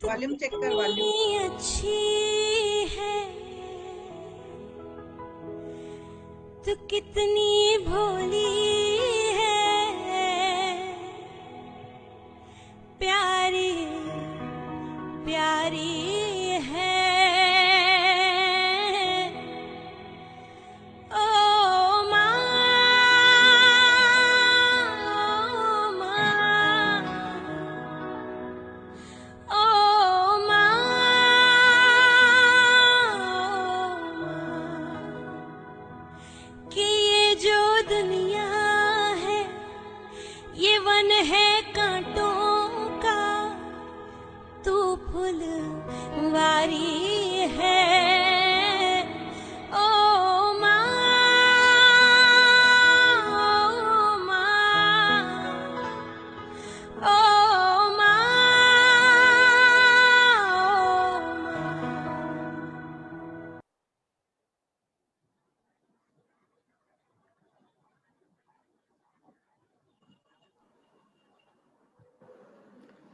Volume check कर, volume. कितनी अच्छी है तू, कितनी भोली है, प्यारी प्यारी है। ओ माँ, ओ माँ, ओ माँ, ओ माँ, कि ये जो दुनिया है ये वन है कांटों का, तू फुलवारी है। ओ माँ, ओ माँ, ओ माँ, ओ माँ।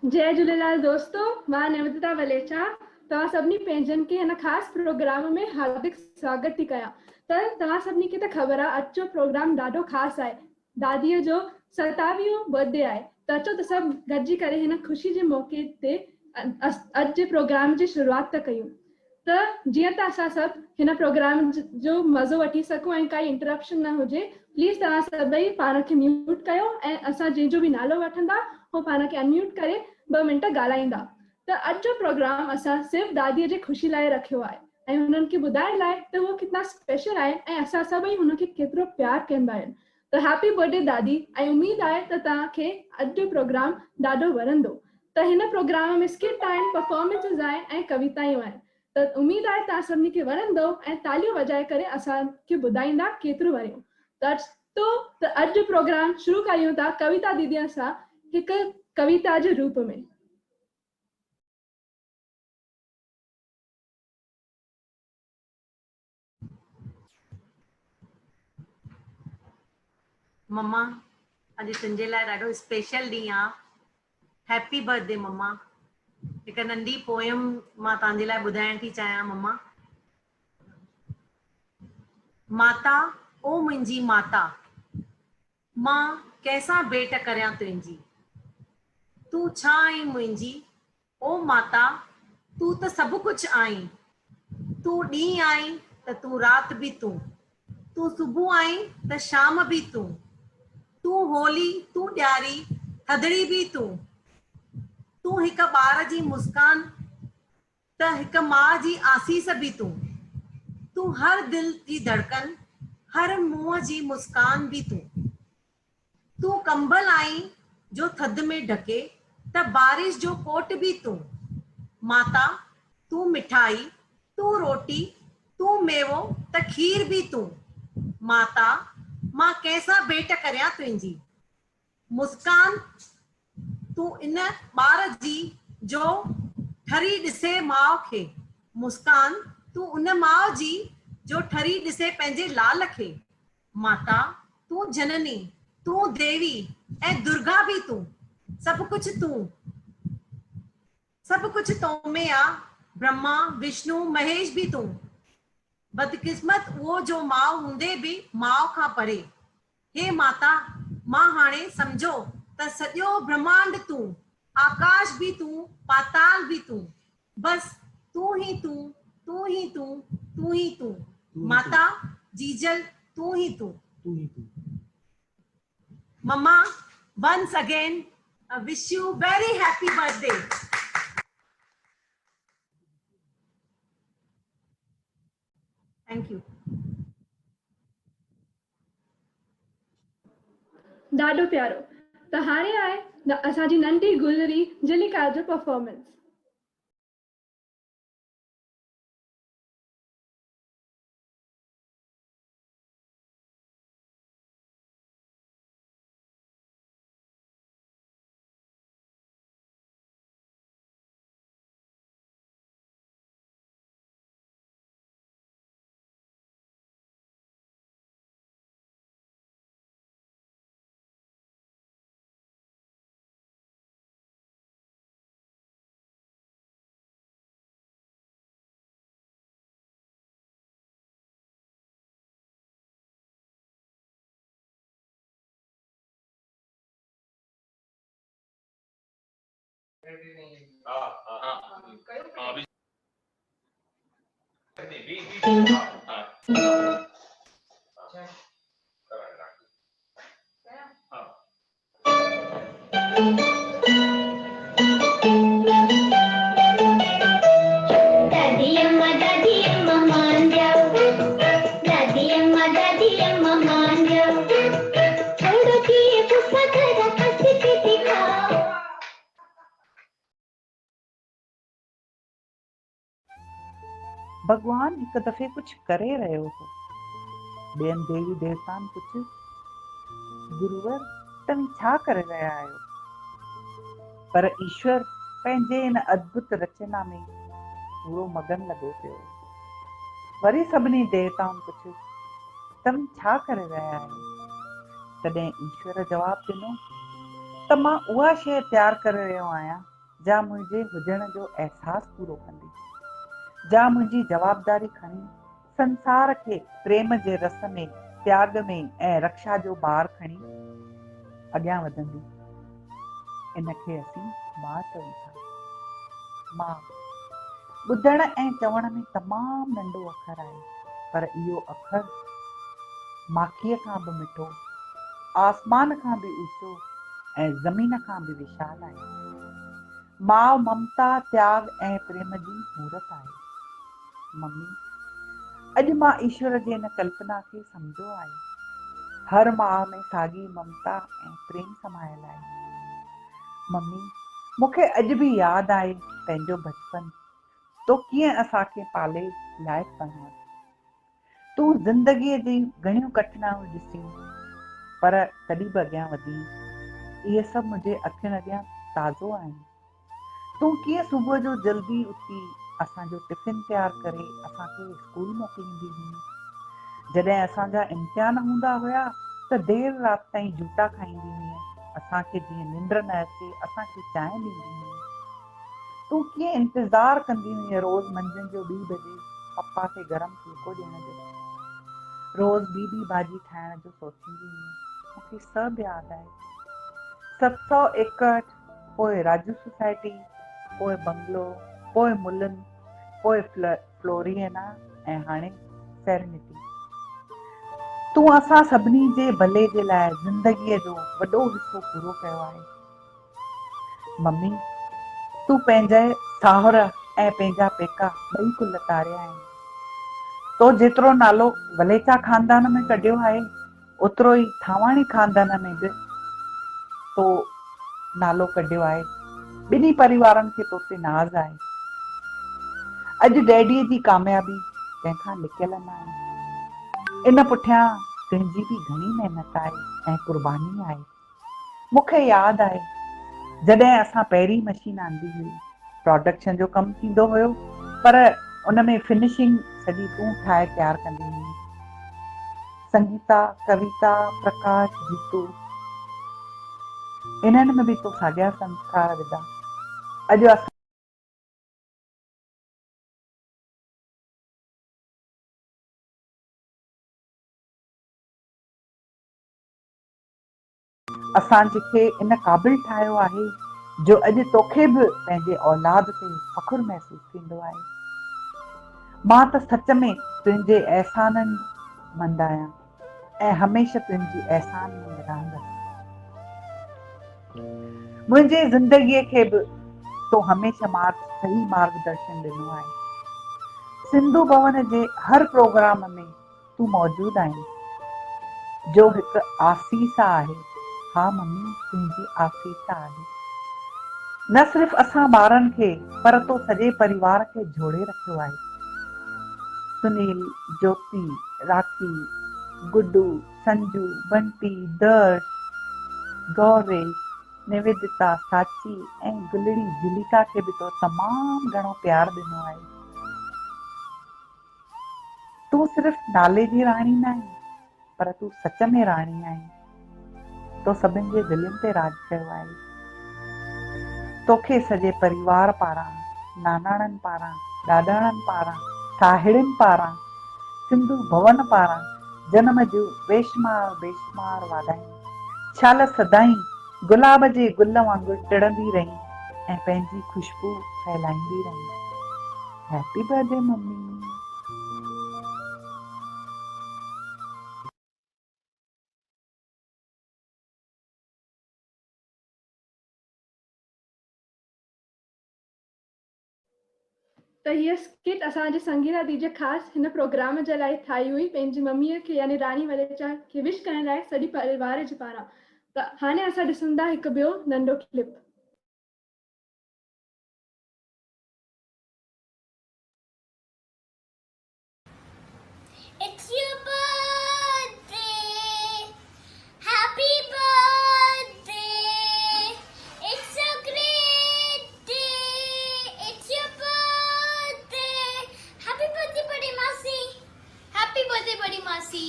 जय झूलेलाल दोस्तों, मां निवेदिता वलेचा तव्हां सभिनी पंहिंजनि खे हिन ख़ासि प्रोग्राम में हार्दिक स्वागत थी कयां। त तव्हां सभिनी खे त ख़बर आहे अॼु जो प्रोग्राम ॾाढो ख़ासि आहे। दादीअ जो 27वीं बर्थडे आहे, त अचो त सभु गॾिजी करे हिन ख़ुशी जे मौक़े ते अॼु जे प्रोग्राम जी शुरूआति था कयूं। त जीअं त असां सभु हिन प्रोग्राम जो मज़ो वठी सघूं ऐं काई इंटरप्शन न हुजे, प्लीज़ तव्हां सभई पाण खे म्यूट कयो ऐं असां जंहिंजो बि नालो वठंदा उहो पाण खे अनम्यूट करे 2 मिंट ॻाल्हाईंदा। त अॼु जो प्रोग्राम असां सिर्फ़ु दादीअ जी ख़ुशी लाइ रखियो आहे ऐं हुननि खे ॿुधाइण लाइ त उहो कितना स्पेशल आहे ऐं असां सभई हुनखे केतिरो प्यार कंदा आहिनि। त हैप्पी बर्थडे दादी, ऐं उमेद आहे त तव्हांखे अॼु जो प्रोग्राम ॾाढो वणंदो। त हिन प्रोग्राम में स्किट आहिनि, परफॉर्मेंसिस आहिनि ऐं कवितायूं आहिनि। त उमेद आहे तव्हां सभिनी खे वणंदो ऐं तालियूं वॼाए करे असांखे ॿुधाईंदा केतिरो वणियो। त अॼु जो प्रोग्राम शुरू कयूं था कविता दीदीअ सां हिकु कविता जे रूप में। मम्मा, अॼु तुंहिंजे लाइ ॾाढो स्पेशल ॾींहुं आहे। हैप्पी बर्थडे मम्मा। हिकु नंढी पोयम मां तव्हांजे लाइ ॿुधाइण थी चाहियां मम्मा। माता ओ मुंहिंजी माता, मां कैसां भेट करियां तुंहिंजी, तूं छा आहीं मुंहिंजी ओ माता, तूं त सभु कुझु आहीं। तूं ॾींहुं आहीं त तूं राति बि तूं सुबुह आहीं त शाम बि तूं होली, तूं ॾियारी, थधिड़ी बि तूं हिकु ॿार जी मुस्कान त हिकु माउ जी आसीस बि तूं हर दिल जी धड़कन, हर मुंहं जी मुस्कान बि तूं कंबल आहीं जो थधि में ढके त बारिश जो कोट बि माता, तूं मिठाई, तूं रोटी, तूं मेवो त खीर बि माता, मां कैसां भेट करियां तुंहिंजी मुस्कान, तूं इन ॿार जी जो ठरी ॾिसे माउ खे, मुस्कान तूं उन माउ जी जो ठरी ॾिसे पंहिंजे लाल खे। माता, तूं जननी, तूं देवी ऐं दुर्गा बि सभु कुझु तो में आ। ब्रह्मा, विष्णु, महेश बि बदकिस्मत उहो जो माउ हूंदे बि माउ खां परे। हे माता, मां हाणे सम्झो त सॼो ब्रह्मांड आकाश भी पाताल भी बस तू ही तू माता जीजल तू ही तू। मम्मा, once again I wish you very happy birthday. Thank you. ॾाढो प्यारो। त हाणे आहे असांजी नंढी गुलरी जिलिका जो परफॉर्मेंस। दादी अम्मा मान जाओ, दादी अम्मा मान जाओ, छोड़ो कि ये गुस्सा जरा हंस के दिखाओ। भगवान हिक दफ़े कुछ करे रहियो हो। ॿियनि देवी देवताउनि पुछियो, गुरुवर तव्हीं छा करे रहिया आहियो? पर ईश्वर पंहिंजे इन अद्भुत रचना में पूरो मगन लॻो पियो। वरी सभिनी देवताउनि पुछियो, तव्हीं छा करे रहिया आहियो? तॾहिं ईश्वर जवाबु ॾिनो त मां उहा शइ तयारु करे रहियो आहियां जा मुंहिंजे हुजण जो अहसासु पूरो कंदी, जा मुंहिंजी जवाबदारी खणी संसार खे प्रेम जे रस में, त्याग में ऐं रक्षा जो भार खणी अॻियां वधंदी। इनखे असीं मां चऊं था। मां ॿुधण ऐं चवण में तमामु नंढो अखर आहे, पर इहो अखर माखीअ खां बि मिठो, आसमान खां बि ऊचो ऐं ज़मीन खां बि विशाल आहे। माउ ममता, त्याग ऐं प्रेम जी मूरत आहे। मम्मी, अॼु मां ईश्वर जे इन कल्पना खे सम्झो आहे। हर माउ में साॻी ममता ऐं प्रेम समायल आहे। मम्मी, मूंखे अॼु बि यादि आहे पंहिंजो बचपन। तो कीअं असांखे पाले लाइक़ु बणायो। तूं ज़िंदगीअ जी घणियूं कठिनाइयूं ॾिसियूं, पर तॾहिं बि अॻियां वधी। इहे सभु मुंहिंजे अखियुनि अॻियां ताज़ो आहिनि। तूं कीअं सुबुह जो जल्दी उथी असांजो टिफ़िन तयारु करे असांखे स्कूल मोकिलींदी हुई। जॾहिं असांजा इम्तिहान हूंदा हुया त देर राति ताईं जूता खाईंदी हुई। असांखे जीअं निंड न अचे असांखे चांहि ॾींदी हुई। तूं कीअं इंतज़ारु कंदी हुई रोज़ मंझंदि जो 2 बजे पप्पा खे गरम फुल्को ॾियण जो। रोज़ ॿी भाॼी ठाहिण जो सोचींदी हुई। मूंखे सभु यादि आहे। 761, पोइ राजू सोसाइटी, पोइ बंगलो, पोइ मुलुन, पोइ फ्लोरिएना ऐं हाणे सेरेनिटी। तूं असां सभिनी जे भले जे लाइ ज़िंदगीअ जो वॾो हिसो पूरो कयो आहे। मम्मी, तूं पंहिंजे साहुर ऐं पंहिंजा पेका ॿई कुल तारिया आहिनि। तो जेतिरो नालो वलेचा ख़ानदान में कढियो आहे, ओतिरो ई थावाणी ख़ानदान में बि तो नालो कढियो आहे। ॿिन्ही परिवारनि खे तो ते नाज़ आहे। अॼु डैडीअ जी कामयाबी कंहिंखां लिकियल न आहे। इन पुठियां तुंहिंजी बि घणी महिनत आहे ऐं कुर्बानी आहे। मूंखे यादि आहे जॾहिं असां पहिरीं मशीन आंदी हुई, प्रोडक्शन जो कमु थींदो हुयो, पर उन में फिनिशिंग सॼी तूं ठाहे तयारु कंदी हुई। संगीता, कविता, प्रकाश, जीतू, इन्हनि में बि तो साॻिया संस्कार विधा। अॼु असां जेके इन क़ाबिल ठाहियो आहे जो अॼु तोखे बि पंहिंजे औलाद ते फ़ख़ुरु महसूसु थींदो आहे। मां त सच में तुंहिंजे अहसाननि मंद आहियां ऐं हमेशह तुंहिंजी अहसान में रहंदसि। मुंहिंजे ज़िंदगीअ खे बि तो हमेशह सही मार्गदर्शन ॾिनो आहे। सिंधु भवन जे हर प्रोग्राम में तूं मौजूदु आहीं, जो हिकु आसीस आहे। हा मम्मी, तुंहिंजी आसीस आहे। न सिर्फ़ असां ॿारनि खे, पर तो सॼे परिवार खे जोड़े रखियो आहे। सुनील, ज्योति, राखी, गुड्डू, संजू, बंटी, दर्श, गौरी, निवेदिता, साची ऐं गुलड़ी जुलिका खे बि तो तमामु घणो प्यार ॾिनो आहे। तूं सिर्फ़ नाले जी राणी न आहीं, पर तूं सच में राणी आहीं। तो सभिनि जे दिलनि ते राज कयो आहे। तोखे सॼे परिवार पारां, नानाणनि पारां, ॾाॾाणनि पारां, साहिड़ियुनि पारां, सिंधु भवन पारां जनम जूं बेशुमार बेशुमार वाधायूं। छाल सदाईं गुलाब जे गुल वांगुरु टिड़ंदी रहीं ऐं पंहिंजी खुशबू फैलाईंदी रही। Happy birthday mummy. त हीअ स्किट असांजे संगीता दीदी ख़ासि हिन प्रोग्राम जे लाइ ठाही हुई, पंहिंजी मम्मीअ खे यानी रानी वलेचा खे विश करण लाइ सॼी परिवार जे पारां। त हाणे असां ॾिसूं था हिकु ॿियो नंढो clip. It's your birthday. Happy birthday. It's a great day. It's your birthday. Happy birthday, बड़ी मासी. Happy birthday, बड़ी मासी.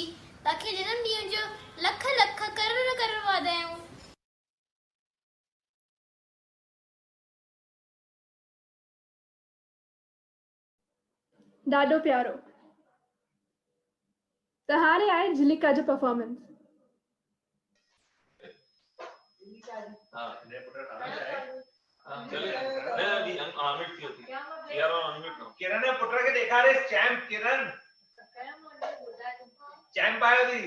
ताकि जन्मदिन जो लख लख करोड़ करोड़ वाधायूं। ॾाढो प्यारो। त हाणे आहे झिलिका जो परफॉर्मेंस। किरण ने पुत्र के देखा रे चैंप किरण चैंप आयो थी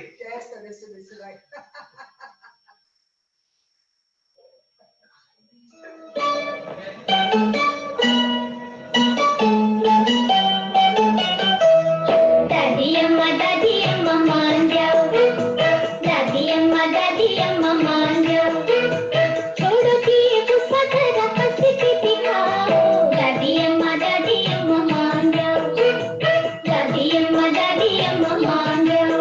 दादी अम्मा मान जाओ। दादी अम्मा मान जाओ। छोड़ो कि ये गुस्सा जरा हंस के दिखाओ। दादी अम्मा मान जाओ। दादी अम्मा मान जाओ।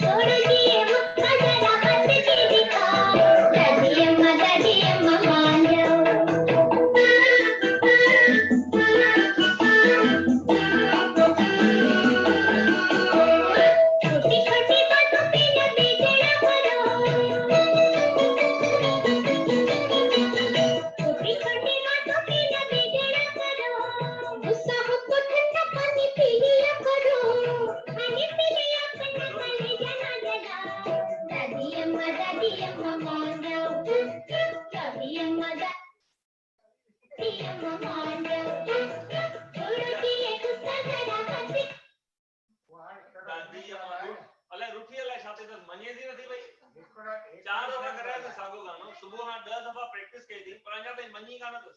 छोड़ो कि ये गुस्सा जरा हंस के दिखाओ। दादी अम्मा मान जाओ। छोटी छोटी बातों पे न बिगड़ा करो। छोटी छोटी बातों पे न बिगड़ा करो। गुस्सा हो तो ठंडा पानी पी लिया करो। खाने पीने अपना खाने जाना जगा। दादी अम्मा मान जाओ। दादी अम्मा मान जाओ। छोड़ो कि ये गुस्सा जरा हंस दादी अले रुठी अले छाते त मने दी नथी भई 4 दफा कर रहा था सागो गानो सुबह हां 10 दफा प्रैक्टिस कई थी पर अञा ताईं मनी गाना तो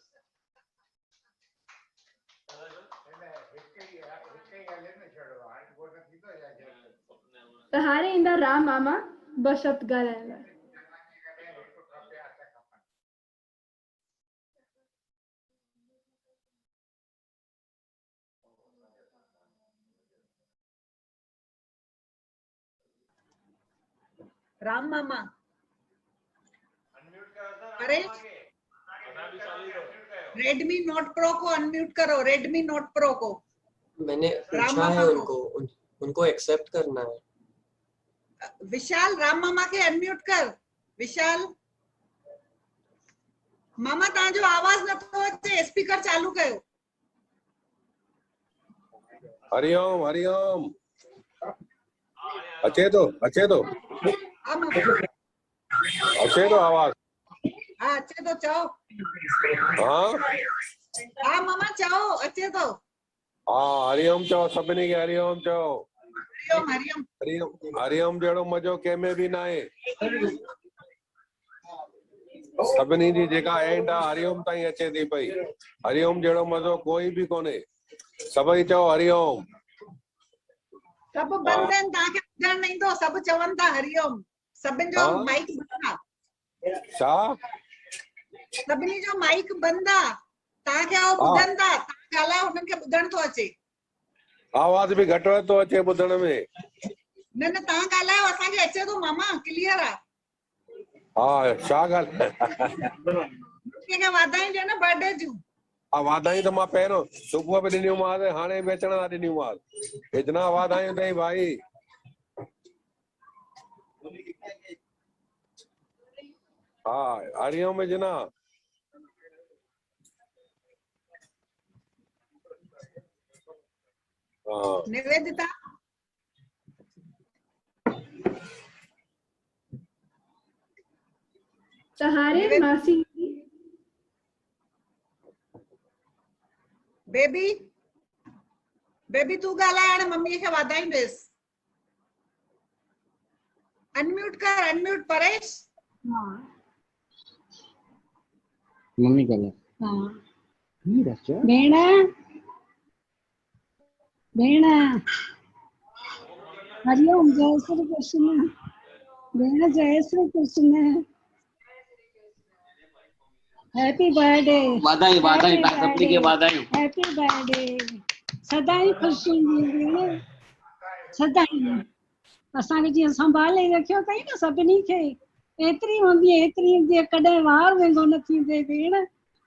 त हाणे ईंदा राम मामा ॿ शब्द ॻाल्हाइण लाइ। राम मामा अनम्यूट कर अरे रेडमी नोट प्रो को अनम्यूट करो। रेडमी नोट प्रो को मैंने राम पूछा है मामा उनको उनको एक्सेप्ट करना है। विशाल राम मामा के अनम्यूट कर। विशाल मामा तव्हांजो आवाज नथो अचे। स्पीकर चालू कयो। हरिओम हरिओम अचे तो हा मामा अचे तो आवाज हा अचे तो चओ। हाँ हा मामा चओ अचे तो। हाँ हरिओम चओ सभिनी खे हरिओम चओ। हरिओम हरिओम हरिओम हरिओम जहिड़ो मज़ो कंहिंमें बि न आहे। सभिनी जी जेका एंड आहे हरिओम ताईं अचे थी पई। हरिओम जहिड़ो मज़ो कोई बि कोन्हे। सभई चओ हरिओम। सब बंद आहिनि। तव्हांखे ॿुधण न ईंदो। सभु चवनि था हरिओम। सभिनि जो हाँ? माइक बंद आहे। छा सभिनी जो माइक बंद आहे। तव्हांखे उहो ॿुधनि था। तव्हां ॻाल्हायो हुननि खे ॿुधण थो अचे। आवाज बि घटि वधि थो अचे ॿुधण में। न न तव्हां ॻाल्हायो असांखे अचे थो मामा क्लियर आहे। हाँ छा ॻाल्हि कंहिंखे वाधायूं ॾियो न बर्थडे जूं। वाधायूं त मां पहिरियों सुबुह बि ॾिनियूंमांसि हाणे बि अचण लाइ ॾिनियूंमांसि। इतना वाधायूं अथई भाई। हाँ हरिओम विझना। हाँ निवेदिता त हाणे मासी बेबी बेबी तू ॻाल्हाए हाणे मम्मीअ खे वाधाईंदुसि। अनम्यूट कर, अनम्यूट परेश। मम्मी ॻाल्हाए। भेण भेण हरिओम, जय श्री कृष्ण। भेण जय श्री कृष्ण। Happy birthday. वाधाई वाधाई तव्हां सभिनी खे वाधायूं। Happy birthday. सदाई ख़ुशी हूंदी भेण, सदाई। असांखे जीअं संभाले रखियो अथई न सभिनी खे, एतिरी हूंदी एतिरी कॾहिं वार वेंदो न थींदे भेण।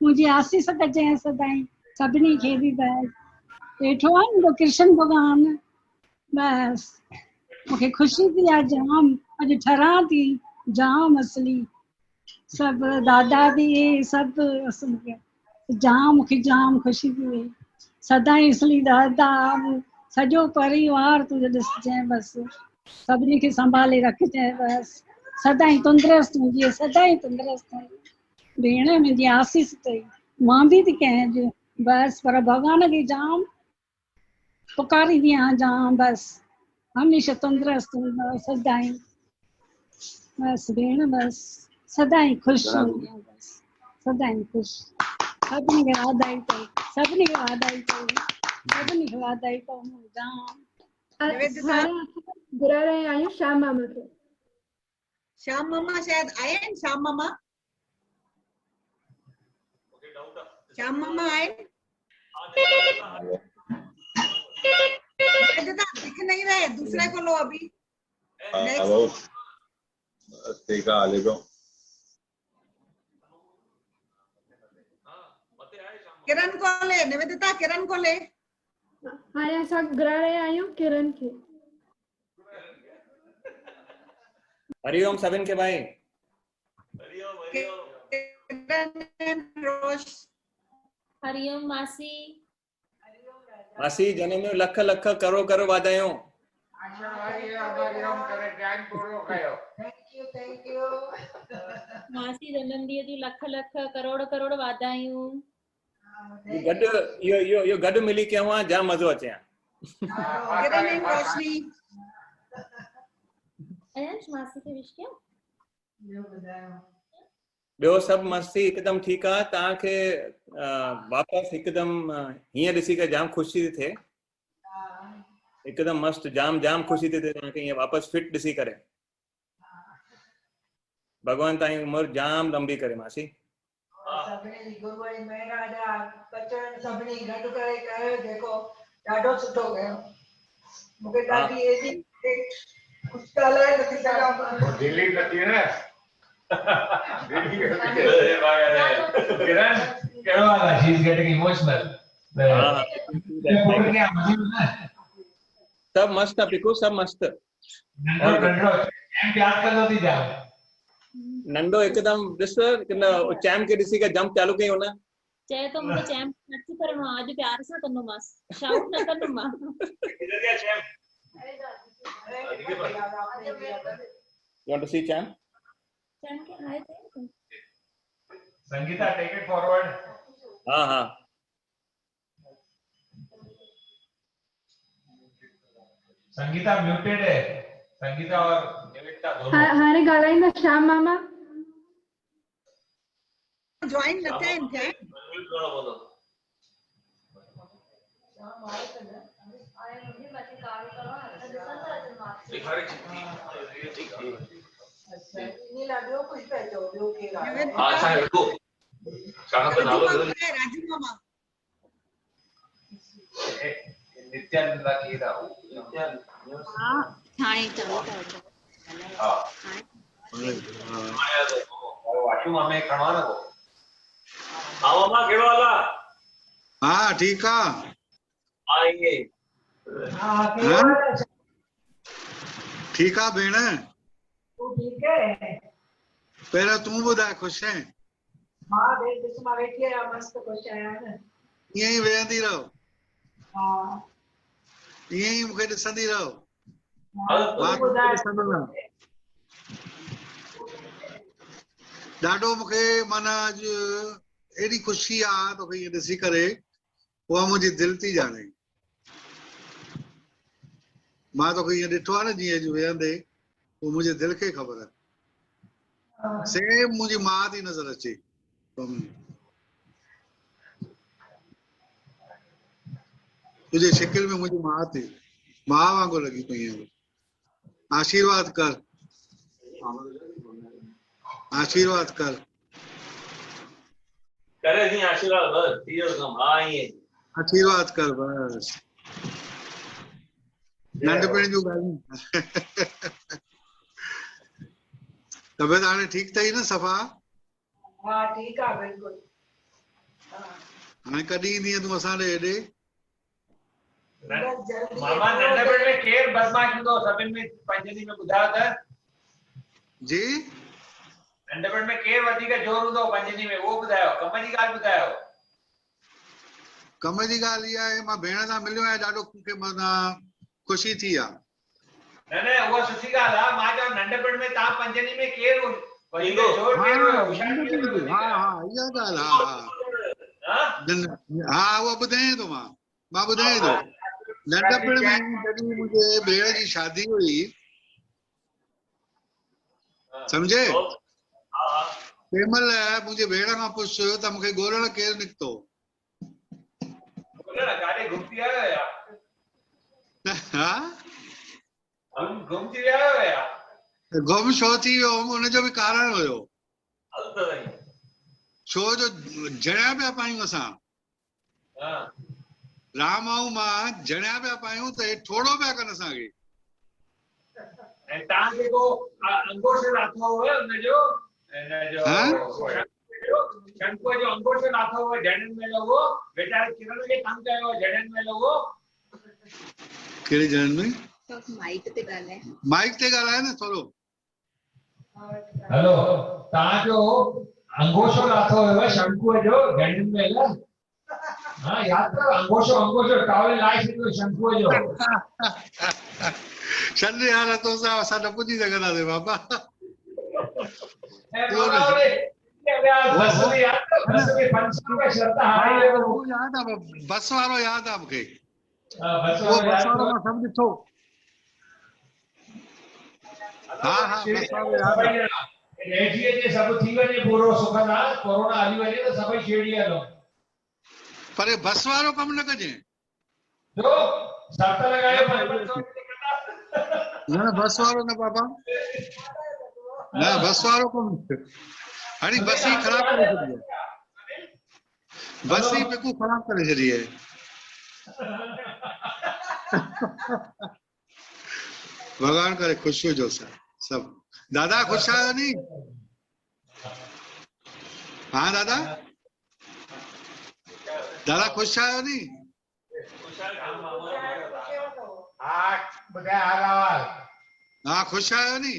मुंहिंजी आसीस कजांइ सदाई सभिनी खे बि। बस वेठो आहे न कृष्ण भॻवान। बस मूंखे ख़ुशी थी आहे जाम, अॼु ठरां थी जाम असली। सब दादा भी सब जाम, मूंखे जाम ख़ुशी थी वई। सदाई असली दादा सॼो परिवार तुंहिंजो ॾिसजांइ। बस सभिनी खे संभाले रखजांइ। बस सदाई तंदुरुस्त हुजे, सदाई तंदुरुस्त हुजे। भेण मुंहिंजी आसीस अथई, मां बि थी कयां अॼु। बस पर भॻवान खे जाम पुकारींदी आहियां जाम। बस हमेशह तंदुरुस्त हूंदा सदाई। बस भेण बस सदाई ख़ुशि हूंदी। बस सदाई ख़ुशि। सभिनी खे वाधाई अथई, सभिनी खे वाधाई अथई, सभिनी खे वाधाई अथऊं जाम। निवेदिता हाणे घुराए रहिया आहियूं श्याम मामा खे। श्याम मामा शायद आया आहिनि। श्याम मामा, श्याम मामा आए। निवेदिता दिख नहीं रहे, दूसरे को लो अभी। नेक्स्ट ठीक है, हले पियो। किरण को ले, निवेदिता किरण को ले। हाणे असां घुराए रहिया आहियूं किरण खे। हरिओम सभिनि खे भाई। किरण रोश। हरिओम मासी। मासी जनम में लख लख करोड़ करोड़ वाधायूं। Thank you. मासी जनम ॾींहं जी लख लख करोड़ करोड़ वाधायूं। गॾु इहो गॾु मिली कयूं आहे, जाम मज़ो अचे हा। किरण एंड रोशनी। अयंश मासी खे विश कयो। ॿियो सभु मस्ती हिकदमि ठीकु आहे। तव्हांखे वापसि हिकदमि हीअं ॾिसी करे जाम ख़ुशी थी थिए। हिकदमि मस्तु जाम जाम ख़ुशी थी थिए तव्हांखे हीअं वापसि फिट ॾिसी करे। भॻवान तव्हांजी उमिरि जाम लंबी करे मासी। सभिनी जी गुरूअ जी महिर जा बचन सभिनी गॾु करे कयो जेको ॾाढो सुठो कयो। मूंखे ॾाढी एजी कुझु ॻाल्हाए नथी सघां। दिल्ली नथी न किरण कहिड़ो हाल आहे? She is getting emotional. सब मस्त आहे पिकू, सब मस्त। नंढो हिकदमि ॾिस चैम खे ॾिसी करे जंप चालू कई हुन। चए तो मूंखे चैम नथी करणो आहे, अॼु प्यार सां कंदोमांसि, शाउट न कंदोमां। You want to see Cham? Cham के आए थे। Sangeeta take it forward. हाँ हाँ संगीता म्यूटेड है। संगीता और निवेदिता दोनों। हाणे ॻाल्हाईंदा श्याम मामा। ज्वाइन न थिया आहिनि। राजू मामा नित्यानंद की था। हां हाणे चालू कर। हां वाशू मामे खणवा ना को। हाँ मामा कहिड़ो हाल आहे? हाँ ठीक है। आइए ठीक है भेण। तू ठीक है? पहले तू बुधा खुश है? हां देख दिस मां वेठी है मस्त खुश आया न। यही वेंदी रहो। हां यही मुखे ॾिसंदी रहो। ॾाढो मुखे माना एडी खुशी आ तोखे ये ॾिसी करे उहा मुंहिंजी दिलि थी ॼाणे। मां तोखे ईअं ॾिठो आहे न जीअं अॼु वेहंदे, उहो मुंहिंजे दिलि खे ख़बर आहे। सेम मुंहिंजी माउ थी नज़र अचे। तुझे शिकिल में मुंहिंजी माउ थी, मां वांगुरु लॻी पई आहे। आशीर्वाद कर, आशीर्वाद कर। करे दी आशीर्वाद बस थी वियो कम। हाँ ये आशीर्वाद कर बस। नंढपिण जूं ॻाल्हियूं। तबियत हाणे ठीकु अथई न सफ़ा? हा ठीकु आहे बिल्कुलु। हाणे कॾहिं ईंदीअ तूं असां ॾे हेॾे? मामा नंढपिण में केर बदमाश हूंदो सभिनि में 5 ॾींहं में ॿुधायो त? जी नंढपिण में केर वधीक जोर हूंदो 5 ॾींहं में, उहो ॿुधायो। कम जी ॻाल्हि ॿुधायो। कम जी ॻाल्हि इहा आहे, मां भेण सां मिलियो आहियां, ॾाढो मूंखे ख़ुशी थी आहे। न न उहा सुठी ॻाल्हि आहे। मां चयो नंढपिण में तव्हां 5 ॾींहं में केर वधीक जोर केर हुयो? होशियार केर हुयो वधीक? हा इहा ॻाल्हि। हा उहा ॿुधायां थो मां ॿुधायां थो। नंढपिण में जॾहिं मुंहिंजे भेण जी शादी हुई, सम्झे, तंहिं महिल मुंहिंजे भेण खां पुछ त मूंखे ॻोल्हण केरु निकितो। गाॾी घुमती आयो या? हा घुमती आयो या? गुम छो थी वियो हुनजो बि कारण हुयो। छो जो जणिया पिया पायूं असां, राम ऐं मां जणिया पिया पायूं त हे ठोड़ो पिया कनि असांखे। ऐं तव्हां जेको अंगोशो लाथो हुओ हुनजो शंकुअ जो अंगोशो लाथो हुओ जणियनि में लॻो, वीचारे किरण खे तंग कयो जणियनि में लॻो। कहिड़े जणियनि में? माइक ते ॻाल्हाए। माइक ते ॻाल्हाए न थोरो। हेलो, तव्हां जो अंगोशो लाथो हुओ शंकुअ जो जणियनि में लॻो। हाँ याद करो, अंगोशो टॉवेल लाए छॾियो शंकुअ जो। छॾ यार, तो सां असां न पुॼी सघंदासीं बाबा। बस वारो यादि आहे मूंखे। उहो बस वारो मां सभु ॾिठो। हा बस वारो यादि आहे। एजीए जे सभु थी वञे पूरो सुख सां, कोरोना हली वञे त सभई छेड़ी हलो। पर बस वारो कमु न कजे। जो शर्त लगाए न बस वारो न बाबा, न बस वारो कमु। हाणे बस ही ख़राब करे छॾी आहे, बस ही बिल्कुलु ख़राब करे छॾी आहे। भगवान करे ख़ुशि हुजो सभु। दादा ख़ुशि आहियो नी? हाँ दादा, दादा ख़ुशि आहियो नी? हाँ बुधाए हाल अहवाल। हाँ ख़ुशि आहियो नी?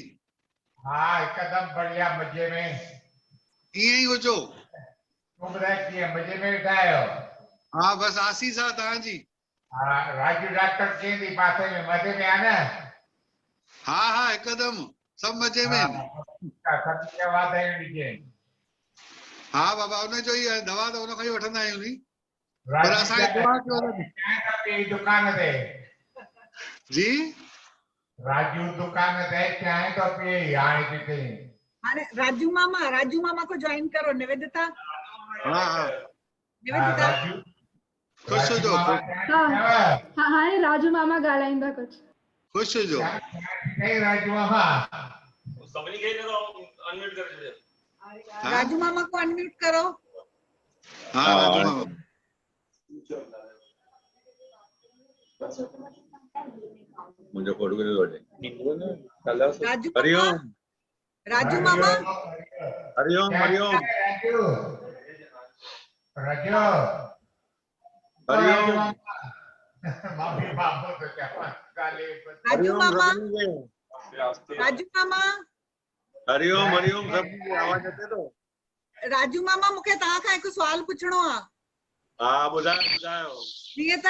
हाँ एकदम बढ़िया मजे में। ईअं ई हुजो। तूं ॿुधाए कीअं मजे में वेठा आहियो? हाँ बस आसीस आहे तव्हांजी। हाँ राजू डॉक्टर कीअं थी पासे में मजे में आहे न? हाँ हिकदमि सभु मजे में। हाँ बाबा उनजो ई आहे, दवा त उनखां ई वठंदा आहियूं नी। पर असांखे दुआ कयो दुकान ते जी। राजू दुकान ते चांहि तो पिए हाणे किथे। हाणे राजू मामा को ज्वाइन करो। निवेदिता। हाँ निवेदिता ख़ुशि हुजो। हाणे राजू मामा ॻाल्हाईंदा कुझु। ख़ुशि हुजो। राजू मामा सभिनी खे अनम्यूट करे छॾियो। राजू मामा को अनम्यूट करो। हाँ राजू मामा। मुझे फोटो के लिए हरिओम। राजू मामा। हरिओम हरिओम राजू हरिओम माफी बाबू तो क्या गाली। राजू मामा। राजू मामा। हरिओम हरिओम सभिनी खे आवाज़ अचे थो? राजू मामा मूंखे तव्हां खां हिकु सुवाल पुछणो आहे। हा ॿुधायो ॿुधायो। जीअं त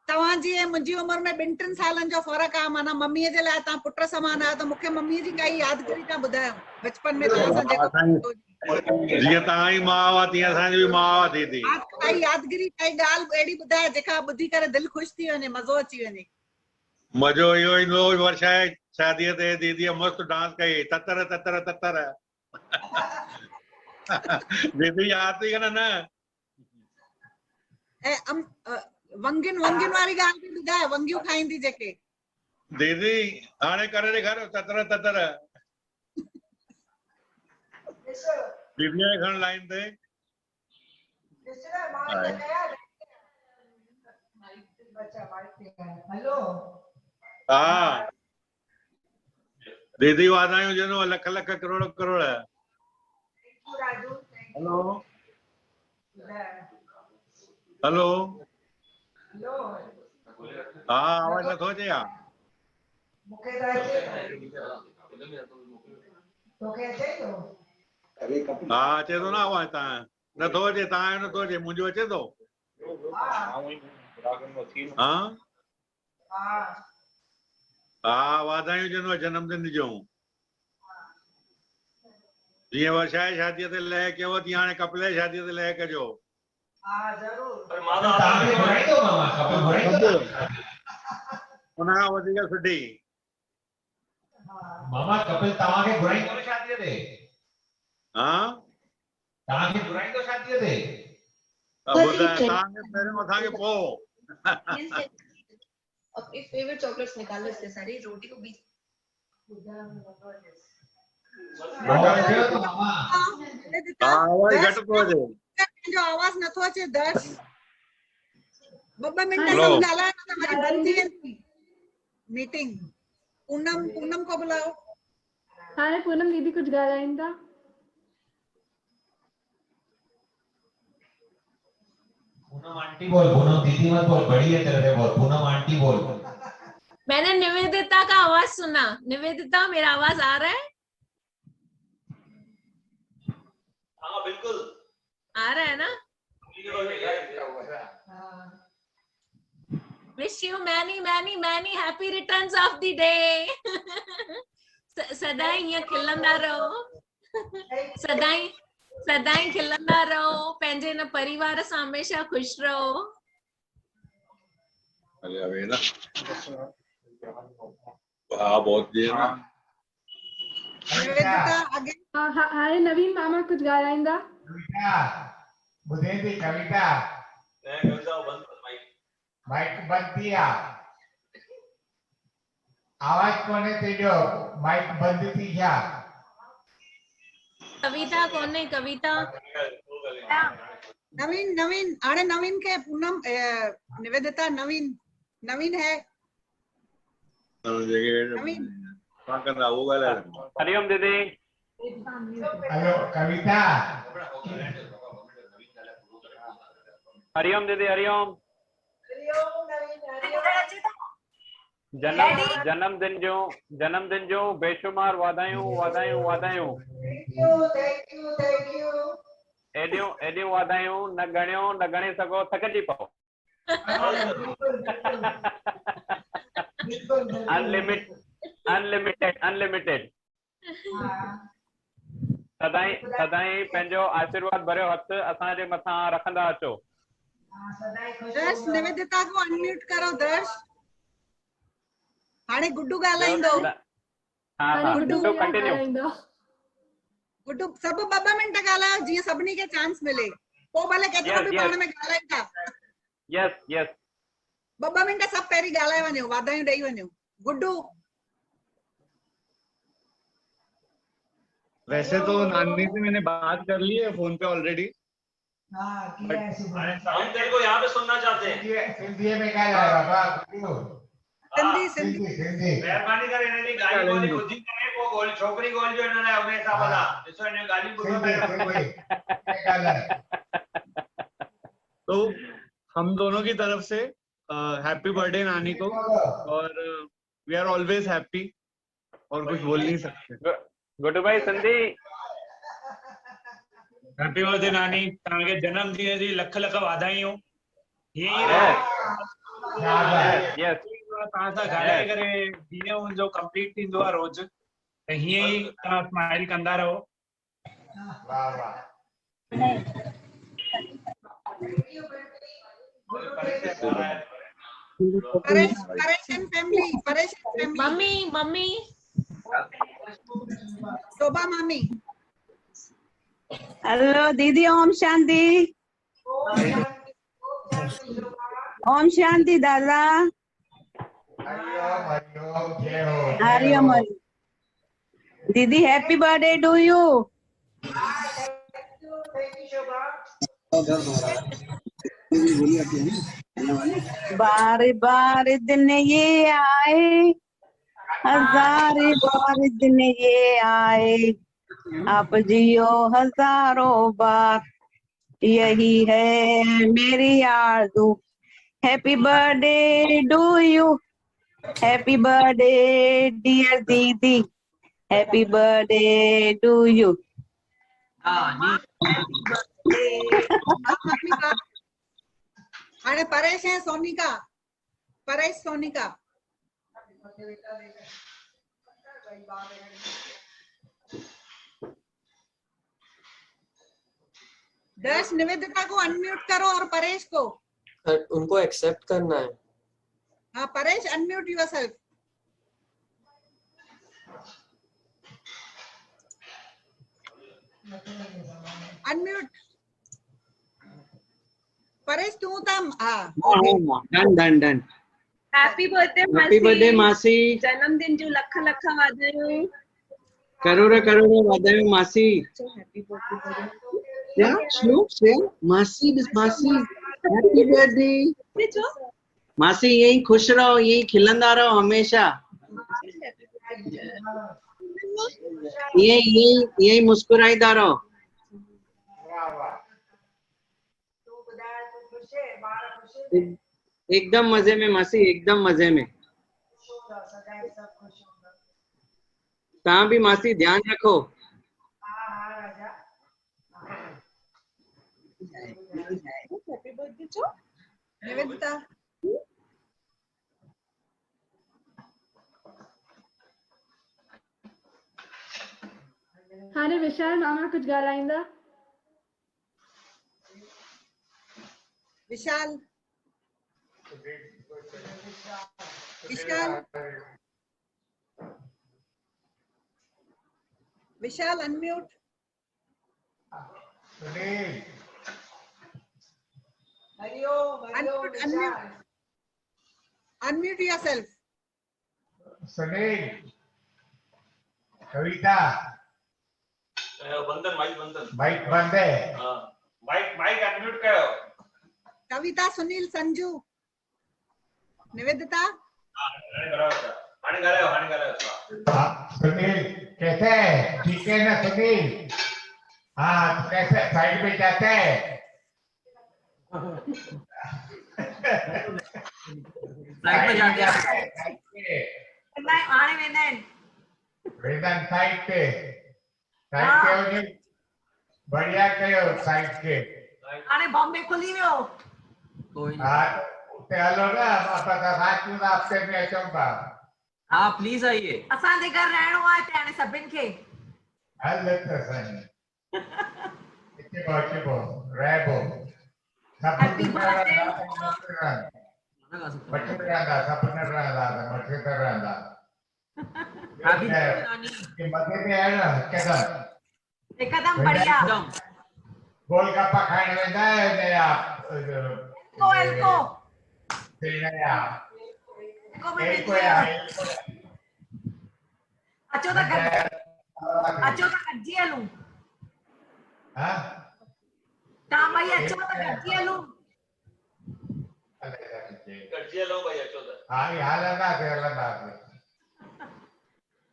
तव्हांजी ऐं मुंहिंजी उमिरि में 2-3 सालनि जो फ़र्क़ु आहे, माना मम्मीअ जे लाइ तव्हां पुट समान आहियो, त मूंखे मम्मीअ जी काई यादगिरी तव्हां ॿुधायो बचपन में तव्हां सां जेको। जीअं तव्हां जी मां हुआ तीअं असांजी बि मां हुआ दीदी। काई यादगिरी काई ॻाल्हि अहिड़ी ॿुधाए जेका ॿुधी करे दिलि ख़ुशि थी वञे, मज़ो अची वञे। मज़ो इहो ईंदो हो वर्षा जे शादीअ ते दीदीअ मस्तु डांस कई, ततर ततर ततर। दीदी यादि थी न? ऐं वंगियुनि वारी ॻाल्हि बि ॿुधाए, वंगियूं खाईंदी जेके। दीदी हाणे करे ॾेखारियो ततर ततर। दीदीअ खे खण लाइन ते। हेलो हा दीदी वाधायूं हुजनि, लख लख करोड़ करोड़। हेलो हेलो हा आवाज़ नथो अचे छा? मूंखे त अचे तोखे अचे थो? हा अचे थो न आवाज़। तव्हां नथो अचे, तव्हांजो नथो अचे, मुंहिंजो अचे थो? हा हा वाधायूं हुजनि जन्मदिन जूं। जीअं वर्षा जी शादीअ ते लय कयो तीअं हाणे कपिल जी शादीअ ते लय कजो। हा ज़रूर। उन खां वधीक सुठी। मामा कपिल तव्हांखे घुराईंदो न शादीअ ते? हा तव्हांखे घुराईंदो शादीअ ते? ॿुधाए तव्हांखे पहिरियों असांखे पोइ। अपनी फेवरेट चॉकलेट्स निकालो इससे सारी रोटी को बीच आवाज़ घटि थो अचे। जो आवाज़ नथो अचे दर्श। ॿ मिंट हेलो। सब ॻाल्हायो न त वरी बंदि थी वेंदी मीटिंग। पूनम को बुलाओ। हाणे पूनम दीदी कुछ ॻाल्हाईंदा। पूनम आंटी बोल, पूनम दीदी मत बोल, बड़ी है तेरे से बोल, पूनम आंटी बोल। मैंने निवेदिता का आवाज सुना। निवेदिता मेरा आवाज आ रहा है? हाँ बिल्कुल आ रहा है ना? Wish you many many many happy returns of the day. सदाई हीअं खिलंदा रहो, सदाई खिलंदा रहो, पंहिंजे न परिवार सां हमेशा खुश रहो। हाँ बहुत देर ना। हाणे नवीन मामा कुछ ॻाल्हाईंदा। ॿुधे थी कविता? माइक बंद किया। आवाज कोने थी जो, माइक बंद थी क्या? कविता कोने कविता? नवीन हाणे नवीन के पूनम निवेदिता नवीन है। नवीन हरिओम दीदी। हेलो कविता। हरिओम दीदी हरिओम। जन्मदिन जो बेशुमार वाधायूं वाधायूं वाधायूं। एडियूं वाधायूं न गणियो न गणे सघो थकिजी पओ। अनलिमिटेड। सदाई पंहिंजो आशीर्वाद भरियो हथ असांजे मथां रखंदा अचो। दर्श निवेदिता को अनम्यूट करो दर्श। हाणे गुड्डू ॻाल्हाईंदो। गुड्डू कंटिन्यू। गुड्डू सब 2 मिंट ॻाल्हायो जीअं सभिनी खे चांस मिले। पोइ भले केतिरो बि पाण में ॻाल्हाइनि था। यस 2 मिंट सब पहिरीं ॻाल्हाए वञो, वाधायूं ॾेई वञो। गुड्डू वैसे तो नानी से मैंने बात कर ली है फोन पे ऑलरेडी। हाँ किया है सुबह। हम तेरे को यहाँ पे सुनना चाहते हैं। हिंदी में क्या जाएगा बाबा? सिंधी मेहरबानी करे इन्हें गाली बोली खुदी करे वो गोल छोकरी गोल जो इन्होंने हमेशा बोला जिसको इन्हें गाली बोल तो हम दोनों की तरफ से हैप्पी बर्थडे नानी को, और वी आर ऑलवेज हैप्पी और कुछ बोल नहीं सकते। गुड्डू भाई सिंधी। हैप्पी बर्थडे नानी, तव्हांखे जन्मदिन जी लख लख वाधायूं। यस तव्हां सां ॻाल्हाए करे ॾींहुं मुंहिंजो कंप्लीट थींदो आहे रोज़। त हीअं ई तव्हां स्माइल कंदा रहो। वाह वाह Paresh and family, Paresh and family. Mummy mummy Shobha मामी। हेलो दीदी, ओम शांति। ओम शांति दादा। हरिओम। दीदी हैप्पी बर्थडे टू यू। बार बार दिन ये आए, हजार बार दिन ये आए, आप जियो हजारों बार, यही है मेरी आरज़ू। Happy birthday to you, happy birthday dear दीदी, हैप्पी बर्थडे टू यू। अरे परेश है सोनिका, परेश सोनिका। दर्श निवेदिता को अनम्यूट करो और परेश को। उनको एक्सेप्ट करना है। हाँ Paresh, unmute yourself. Unmute Paresh, तू तम। Done done done. Happy birthday happy birthday मासी। जन्मदिन जो लख लख वाधायूं। करोड़ों वाधायूं मासी। हैप्पी बर्थडे क्या श्लोक से मासी हैप्पी बर्थडे मासी। यही खुश रहो, यही खिलंदा रहो हमेशा, यही मुस्कुराईंदा रहो। एकदम मजे में मासी, एकदम मजे में। तव्हां भी मासी ध्यान रखो। हैप्पी बर्थडे जो निवेदिता। हाणे विशाल मामा कुछ ॻाल्हाईंदा। Vishal, Vishal, Vishal unmute. Unmute yourself. Sunil, Kavita, Bandhan mic बंधन माइक बंद है। हाँ माइक अनम्यूट करो। कविता, सुनील, संजू, निवेदिता। सुनील कैसे है? ठीक है ना सुनील? हाँ तो कैसे साइड में जाते हैं? साइड में जाते वेदन साइड पे हो जी। बढ़िया कयो साइड के। हाणे बॉम्बे खुली वियो। हाँ उते हलो ना, असां रात जो हफ्ते में अचूं था। हाँ प्लीज आइए। असांजे घर रहणो आहे त हाणे सभिनि खे। हल त सही। अचो रहबो। Happy birthday. मथे रहंदा, सपने रहंदा, मथे ते रहंदा। मथे ते आहे न एकदम बढ़िया। गोलगप्पा खाइण वेंदा आहियो या एल्को अचो त गॾिजी हलूं। तव्हां ॿई अचो त गॾिजी हलूं। गॾिजी हलो भाई अचो त। हाँ ये हलंदासीं।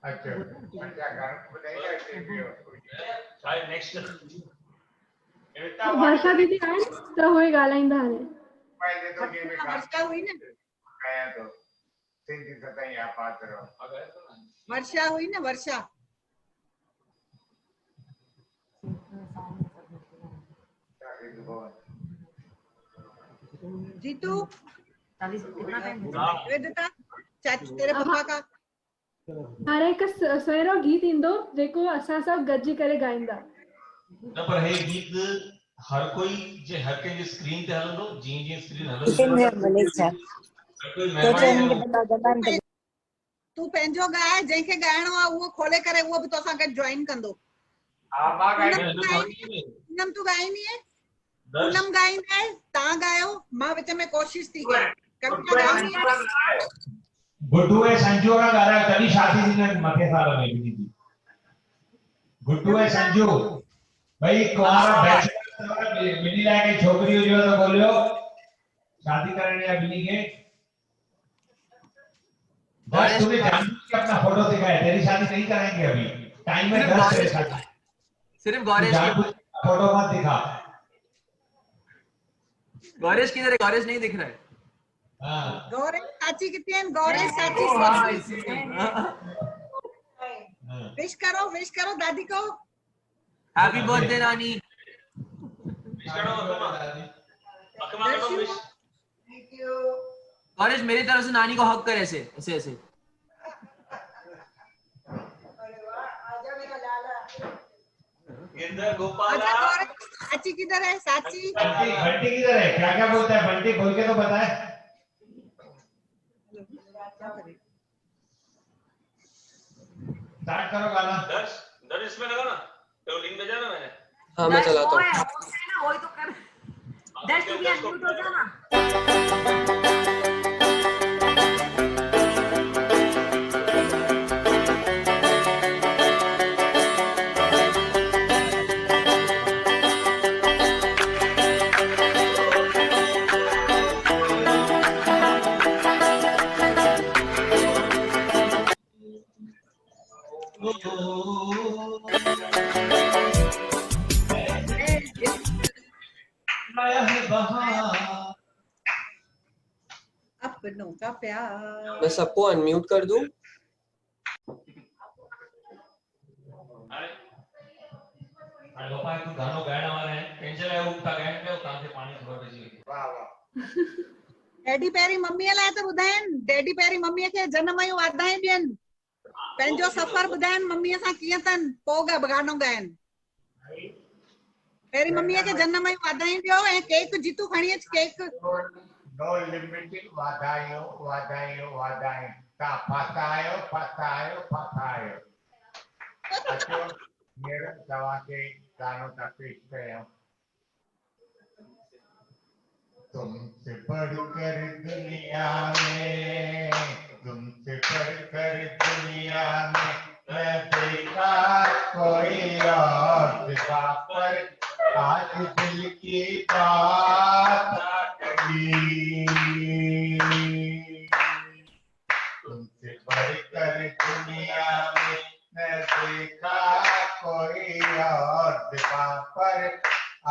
अचो अच्छा घर ॿुधाईंदा टीवी छा नेक्स्ट वर्षा दीदी आहिनि त उहे ॻाल्हाईंदा हाणे। वर्षा हुई न, कया तो सिंधी सताई आप बात करो। वर्षा हुई न, वर्षा। जीतू, वेदिता, चाची तेरे पापा का हाणे हिकु सुहिणो गीत ईंदो जेको असां सभु गॾिजी करे ॻाईंदा। न पर हे गीत हर कोई जे हर कंहिंजी स्क्रीन ते हलंदो जीअं जीअं स्क्रीन चिकन में हलंदी मनीषा हर कोई तो महिमान चवनि जो के दबा दबा न तूं पंहिंजो ॻाए, जंहिंखे ॻाइणो आहे उहो खोले करे उहो बि तोसां गॾु जॉइन कंदो। हा मां पूनम गाइंदो तूं ॻाईंदीअ? पूनम तूं ॻाईंदीअ? पूनम ॻाईंदे, तव्हां ॻायो, मां विच में कोशिश थी कयां। कविता ॻाईंदीअ? गुड्डू ऐं संजू खां ॻाल्हायो तॾहिं शादी थींदनि मथे साल में ॿिन्ही जी। गुड्डू ऐं संजू भई कुंवारा बैचलर ॿिन्ही लाइ काई छोकिरी हुजेव त ॻोल्हियो, शादी करणी आहे ॿिन्ही खे। दस तूने जानबूझ के अपना फोटो दिखाया, तेरी शादी नहीं कराएंगे अभी, टाइम है 10 तेरे शादी। सिर्फ गौरेश जानबूझ के फोटो मत दिखा। गौरेश किधर है? गौरेश नहीं दिख रहा है। हाँ गौरेश साची कितने हैं? गौरेश साची ओ हाँ सोची। इसीलिए विश करो दादी को। हैप्पी बर्थडे नानी। गौरेश मेरी तरफ से नानी को हक कर ऐसे ऐसे ऐसे। अच्छा गौरेश साची किधर है? साची बंटी किधर है? क्या क्या बोलता है बंटी, खोल के तो बताए। स्टार्ट करो गाना। दर्श इसमें लगा ना, तो लिंक भेजा ना मैंने। हाँ मैं चलाता हूँ। वही तो कर। दर्श तू भी अनम्यूट हो जाना। अपनों का प्यार। मैं सबको अनम्यूट कर दूं? गोपाल तू गानो गाइण वारा है, पंहिंजे लाइ हू था गाइनि पिया, तव्हांखे पाणी ख़बर पइजी वई। वाह वाह। डैडी पहिरीं मम्मीअ लाइ त ॿुधाइनि, डैडी पहिरीं मम्मीअ खे जनम जूं वाधायूं ॾियनि, पंहिंजो सफ़र ॿुधाइनि मम्मीअ सां कीअं अथनि, पोइ गानो ॻाइनि। पहिरीं मम्मीअ खे जनम जूं वाधायूं ॾियो ऐं केक जीतू खणी अच केक। नो लिमिटेड वाधायूं वाधायूं वाधायूं, तव्हां फसायो। अचो हींअर तव्हांखे गानो था पेश कयूं। तुमसे बढ़कर दुनिया में, तुमसे बढ़कर दुनिया में मैं देखा कोई और सिवा पर आज दिल की बात कही। तुमसे बढ़कर दुनिया में मैं देखा कोई और सिवा पर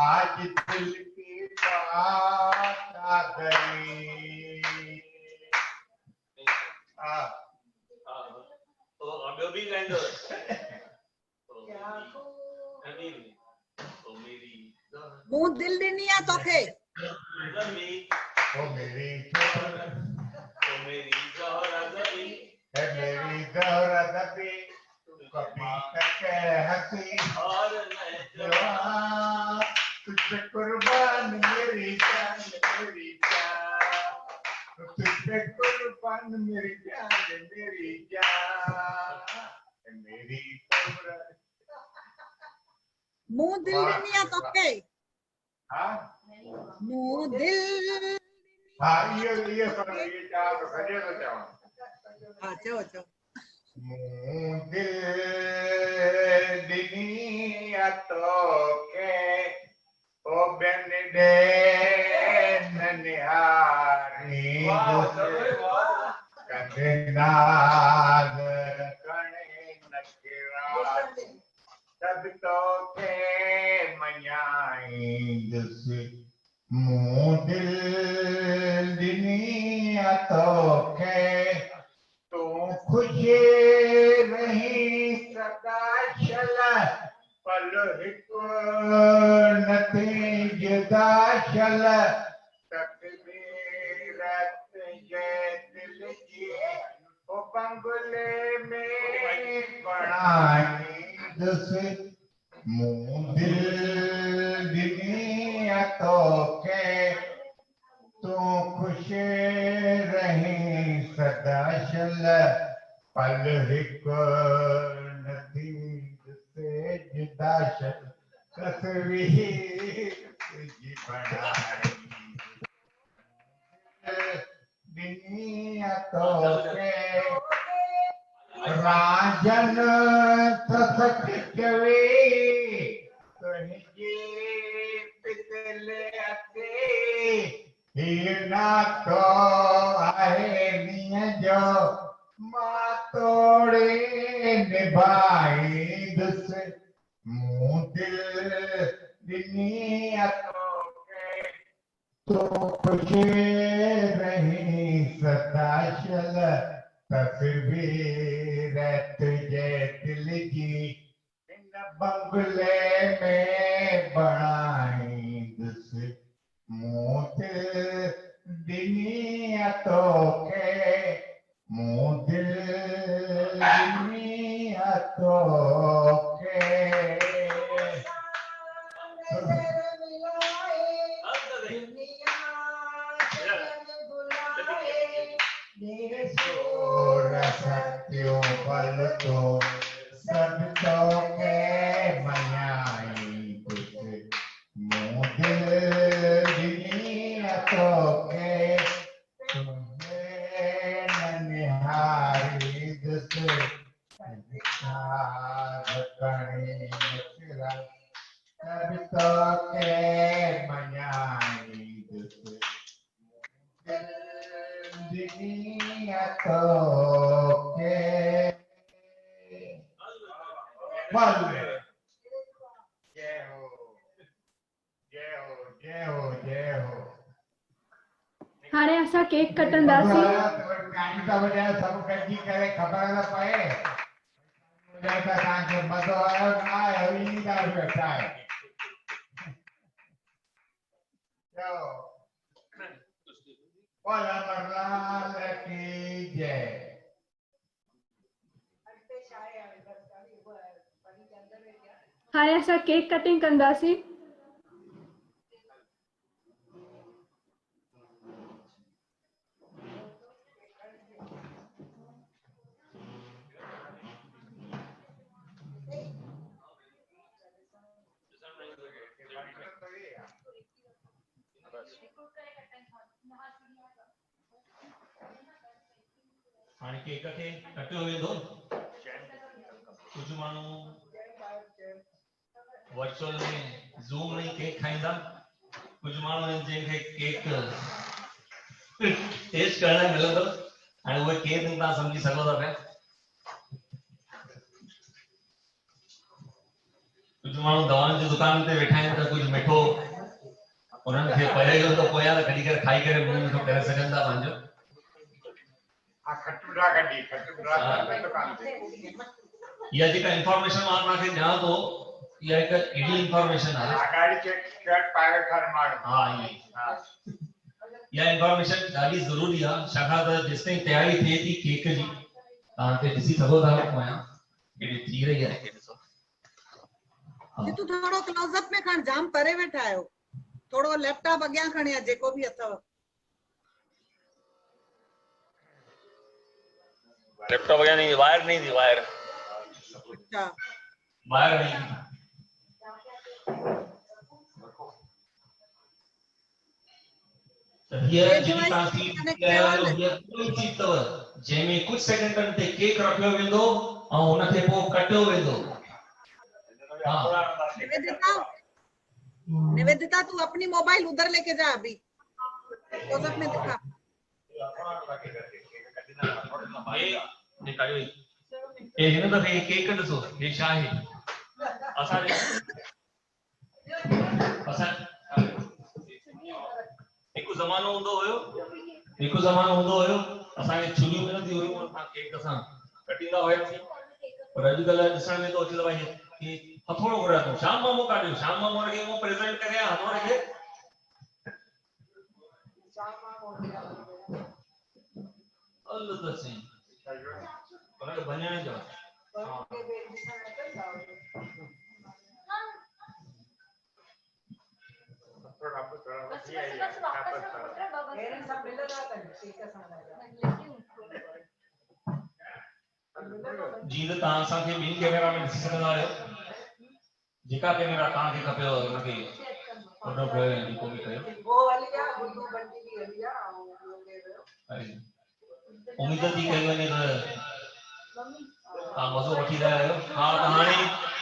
आज दिल की बात आ गई। तो अब भी गाएंगे। मुंह दिल ॾिनी आहे तोखे। ओ मेरी ज़ोहरा ज़बी, कभी तक हंसी और जवान, तुझे कुर्बान मेरी जान मेरी जान, तुझे कुर्बान मेरी जान मेरी जान, मेरी मुंह दिल ॾिनी आहे तोखे। हाँ मुंह दिल। हाँ ये चाह तो सजे तो चाह। हाँ चो। मुंह दिल ॾिनी आहे तोखे, ओ बेन दे ननिहारी कंदे नाज़ कणे नखरा, सब तोखे मञाईंदुसि। मुंह दिल ॾिनी आहे तोखे, तूं ख़ुशि रही सदा छल, पल हिकु न थी जुदा छल, तकदीर तुंहिंजे दिल जी ओ बंगले में बणाईंदुसि। मुंह दिल दुनिया तो के तू खुश रही सदा शल पल हिक नदी से जुदा शल तस्वीर जी बनाई दुनिया तो के राजन ससक चवे तुझे पितले अते हिना तो आहे निय जो मां तोड़े निभाई दुस मुंह दिल दुनिया तो खुश रही सदा शल तस्वीर तुझे दिल की इन बंगले में बनाई दुस मुंह दिल दुनिया तो के मुंह दिल दुनिया तो के सत्यों पल तो सब तो के मनाई कुछ मुंह दिल दुनिया तो के तुम्हें ननिहारी दुस करनी सब तो के मनाई दुस दुनिया तो के बल्ले जय हो जय हो जय हो जय हो हाणे असां केक कटंदासीं। गाड़ी का वजह सब कजी करे खबर न पए वजह सां तव्हांखे मज़ो आयो न आयो ई ॻाल्हि वेठा आहे चओ बोल अमरलाल की जय हाणे असां केक कटिंग कंदासीं। हाणे केक खे कटियो वेंदो। कुझु माण्हू वर्चुअल में ज़ूम में केक खाईंदा, कुझु माण्हू आहिनि जंहिंखे केक टेस्ट करण लाइ मिलंदो। हाणे उहे केक तव्हां सम्झी सघो था पिया। कुझु माण्हू दवाउनि जी दुकान ते वेठा आहिनि त कुझु मिठो उन्हनि खे परे जो त पोयां त कढी करे खाई करे मुंहुं मिठो करे सघनि था पंहिंजो। इहा जेका इंफॉर्मेशन मां तव्हांखे ॾियां थो इहा हिकु अहिड़ी इंफॉर्मेशन आहे। हा इहा इंफॉर्मेशन ॾाढी ज़रूरी आहे छाकाणि त जेसिताईं तयारी थिए थी केक जी तव्हां हिते ॾिसी सघो था पोयां केॾी थी रही आहे। तू थोड़ो क्लोज़अप में खण, जाम परे वेठा आहियो। थोड़ो लैपटॉप अॻियां खणी आ जेको बि अथव। लैपटॉप वगैरह नहीं, वायर नहीं थी, वायर अच्छा वायर नहीं थी। ये जेकी तव्हां कयो ये कोई चीज अथव जंहिंमें कुझु सेकंडनि ते केक रखियो वेंदो ऐं हुनखे पोइ कटियो वेंदो। निवेदिता तू अपनी मोबाइल उधर लेके जा अभी, क्लोज़अप में दिखा। ए हिन दफ़े केक ॾिसो हे छा आहे। असां हिकु ज़मानो हूंदो हुयो असांखे छुरियूं मिलंदी हुयूं असां केक सां कटींदा हुआसीं। पर अॼुकल्ह ॾिसण में थो अचे त भाई कि हथोड़ो घुरायो अथऊं। श्याम मामो काढियो, श्याम मामो खे उहो प्रेज़ेंट करे हथोड़े खे अल्लाह त सही हुनखे भञण जो। जी त तव्हां असांखे ॿिनि कैमरा में ॾिसी सघंदा आहियो। जेका कैमरा तव्हांखे खपेव हुनखे ऑर्डर कयो या जेको बि कयो। वो वाली क्या गुड्डू बंटी की वाली क्या वो ले रहे हो। उम्मीद थी कई वञे त तव्हां मज़ो वठी रहिया आहियो। हा त हाणे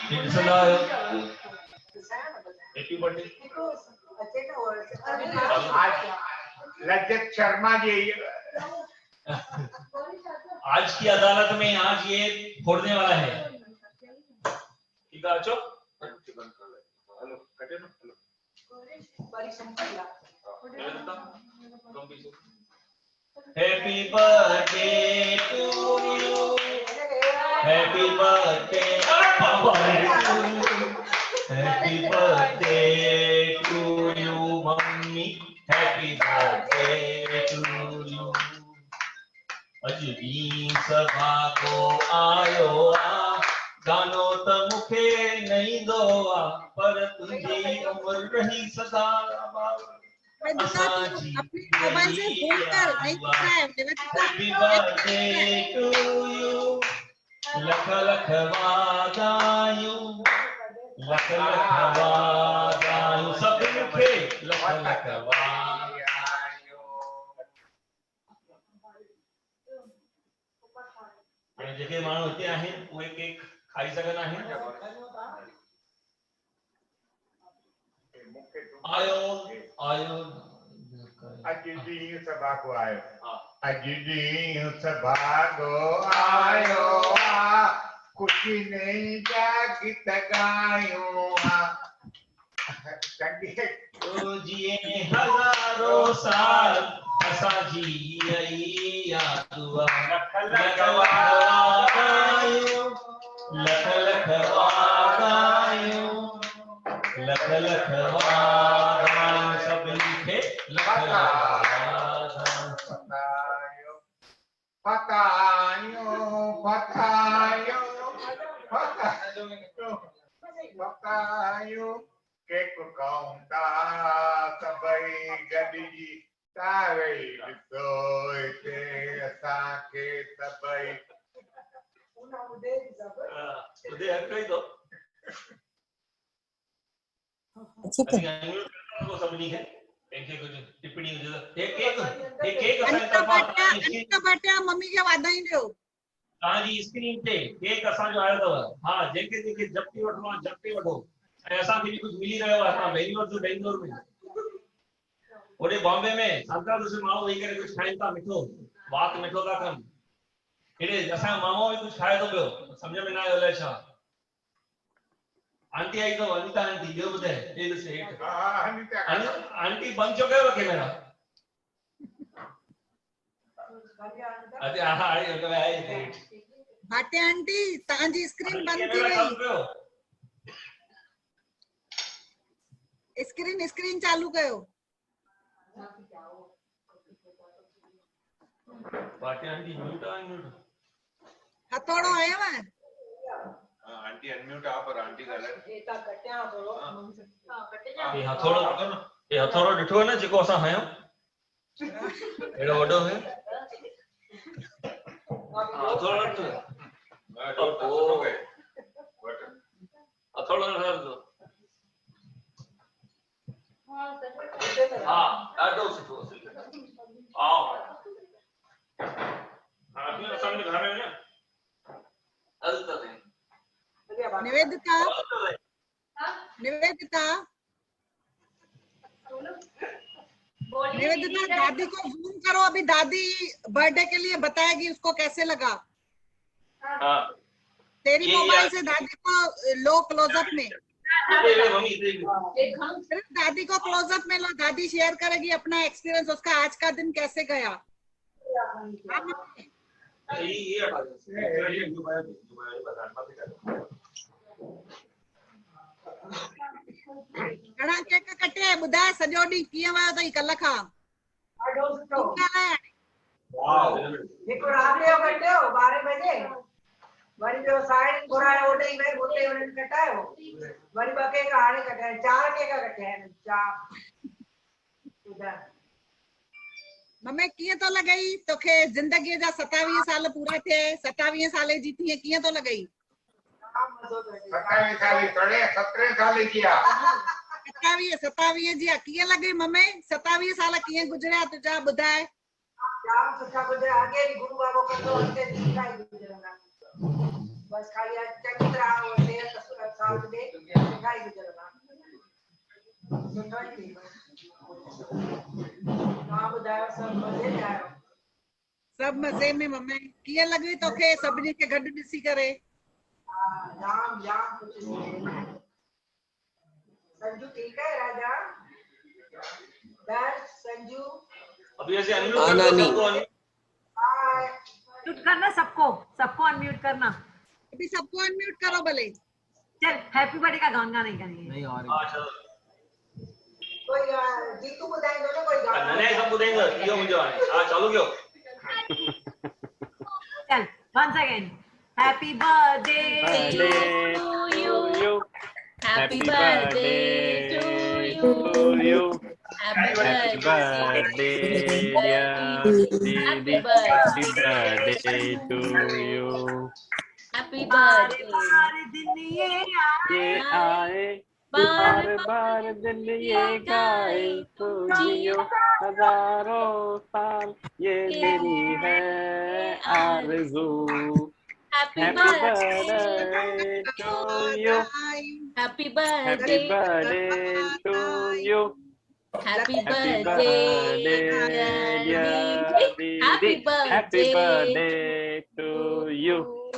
हे ॾिसंदा आहियो हैप्पी बर्थडे अच्छे ना वो लज्जत शर्मा जी आज की अदालत में आज ये फोड़ने वाला है। ठीक है अचो हेलो कटे ना happy birthday to you happy birthday happy birthday to you mummy happy birthday to you. अज दी सभा को आयो आ गानो त मुखे नहीं दो आ पर तुझी उम्र रही सदा असांजी मोबाइल से फोन कर नहीं दिख रहा है हैप्पी बर्थडे टू यू लख लख वाधायूं लख लख वाधायूं सभिनि खे लख लख वाधायूं। जेके माण्हू हिते आहिनि उहे केक खाई सघंदा आहिनि। आयो आयो अज ॾींहुं सभा को आयो अज ॾींहुं सभा को आयो आ ख़ुशी नई जा गीत गायूं आ जिए हज़ारों साल असांजी इहा दुआ लख लख वाधायूं लख लख वाधायूं लख लख वाधायूं सभिनी खे लख लख फतायूं फतायूं फतायूं केक खाऊं था सभई गॾिजी तारे ॾिसो हिते असांखे सभई ॿुधे हर कोई तो सभिनी खे कंहिंखे कुझु टिप्पणी हुजे त केक अनिता भाटिया मम्मी खे वाधायूं ॾियो। तव्हांजी स्क्रीन ते केक असांजो आयो अथव। हा जेके जेके जप्ती वठणो आहे जप्ती वठो ऐं असांखे बि कुझु मिली रहियो आहे। असां बेंगलोर में ओॾे बॉम्बे में सांता क्रूज़ माण्हू वेही करे कुझु खाइनि था मिठो वात मिठो था कनि। हेॾे असांजो मामो बि कुझु खाए थो पियो सम्झ में न आयो अलाए छा। आंटी आई अथव अनिता आंटी ॿियो ॿुधाए हे ॾिसे आंटी बंदि छो कयो कैमरा। अच्छा हा आई भाटिया आंटी तव्हांजी स्क्रीन बंदि थी वई। स्क्रीन चालू कयो। भाटिया आंटी म्यूट आहे म्यूट हथोड़ो आयो आहे आंटी अनम्यूट आ पर आंटी ॻाल्हाए एता कटिया थोरो हां कटिया ये हथोड़ो ॾिठो न जेको असां हयूं एड़ो वॾो है हथोड़ो हथोड़ो हथोड़ो हां ॾाढो सुठो आओ हां असांजे घर में न हलता है निवेदिता निवेदिता निवेदिता दादी को जूम करो। अभी दादी बर्थडे के लिए बताएगी उसको कैसे लगा। हाँ तेरी मोबाइल से दादी को लो क्लोजअप में सिर्फ दादी को क्लोजअप में लो। दादी शेयर करेगी अपना एक्सपीरियंस उसका आज का दिन कैसे गया। घणा केक कटे ॿुधाए सॼो ॾींहुं कीअं वियो अथई कल्ह खां। ॾाढो सुठो वाओ हिकु राति जो कटियो 12 बजे वरी ॿियो साइड घुरायो ओॾे ई वई हुते उन्हनि कटायो वरी 2 केक हाणे कटाया 4 केक कटिया आहिनि 4 मम्मी कीअं तो लॻई तोखे ज़िंदगीअ जा 27 साल पूरा थिए 27 साले जी थी कीअं तो लॻई 27 साल थोड़े 17 साल किया 27 जी कीअं लॻई मम्मी 27 साल कीअं गुज़रिया तुंहिंजा ॿुधाए जाम सुठा गुज़रिया आगे भी गुरु बाबो कंदो अॻिते बि सुठा ई गुज़रंदा बस खाली आज चङी तरह वो सेहत साथ दे सुठा ई गुज़रंदा सुठा ई थी मां ॿुधायो सभु मज़े में आयो सब मज़े में मम्मी कीअं लॻी तोखे सभिनी खे गॾु ॾिसी करे जाम जाम कुछ संजू ठीक है राजा बैठ संजू अभी ऐसे अनम्यूट कर दो सबको म्यूट करना सबको अनम्यूट करना अभी सबको अनम्यूट करो भले चल हैप्पी बर्थडे का गाना नहीं करेंगे नहीं और कोई जीतू ॿुधाईंदो न कोई गाना नने सब ॿुधाईंदो इहो मुंहिंजो हाणे हा चालू कयो चल once again happy birthday to you happy birthday to you happy birthday dear Didi happy birthday to you happy birthday दिन ये आए बार बार दिन ये गाए तो जियो हजारों साल ये मेरी है आरज़ू Happy Happy birthday to you Happy Happy birthday birthday to you Happy Happy birthday birthday dear Happy Didi Happy birthday birthday to you